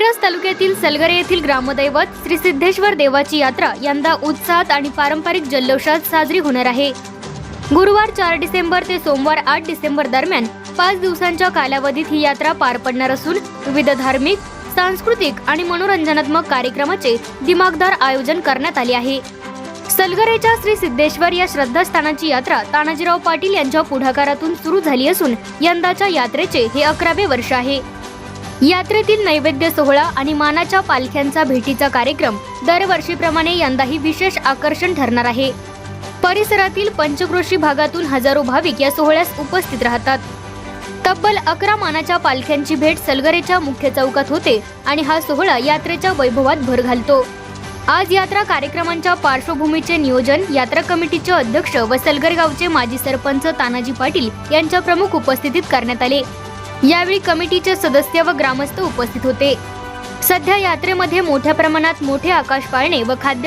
मिरज तालुक्यातील सलगरे येथील ग्रामदैवत श्री सिद्धेश्वर देवाची यात्रा यंदा उत्साहात आणि पारंपरिक जल्लोषात साजरी होणार आहे। गुरुवार 4 डिसेंबर ते सोमवार 8 डिसेंबर दरम्यान 5 दिवसांच्या कालावधीत ही यात्रा पार पडणार असून विविध धार्मिक, सांस्कृतिक आणि मनोरंजनात्मक कार्यक्रमाचे दिमागदार आयोजन करण्यात आले आहे। सलगरेच्या श्री सिद्धेश्वर या श्रद्धास्थानाची यात्रा तानाजीराव पाटील यांच्या पुढाकारातून सुरू झाली असून यंदाच्या यात्रेचे हे 11वे वर्ष आहे। यात्रेतील नैवेद्य सोहळा आणि मानाच्या पालख्यांचा भेटीचा कार्यक्रम दरवर्षीप्रमाणे यंदाही विशेष आकर्षण ठरणार आहे। परिसरातील पंचक्रोशी भागातून हजारो भाविक या सोहळ्यास उपस्थित राहतात। तब्बल 11 मानाच्या पालख्यांची भेट सलगरेच्या मुख्य चौकात होते आणि हा सोहळा यात्रेच्या वैभवात भर घालतो। आज यात्रा कार्यक्रमांच्या पार्श्वभूमीचे नियोजन यात्रा कमिटीचे अध्यक्ष व सलगर गावचे माजी सरपंच तानाजी पाटील यांच्या प्रमुख उपस्थितीत करण्यात आले। यावेळी कमिटीचे सदस्य व ग्रामस्थ उपस्थित होते। सध्या यात्रेमध्ये मोठ्या प्रमाणात मोठे आकाश पाळणे व खाद्य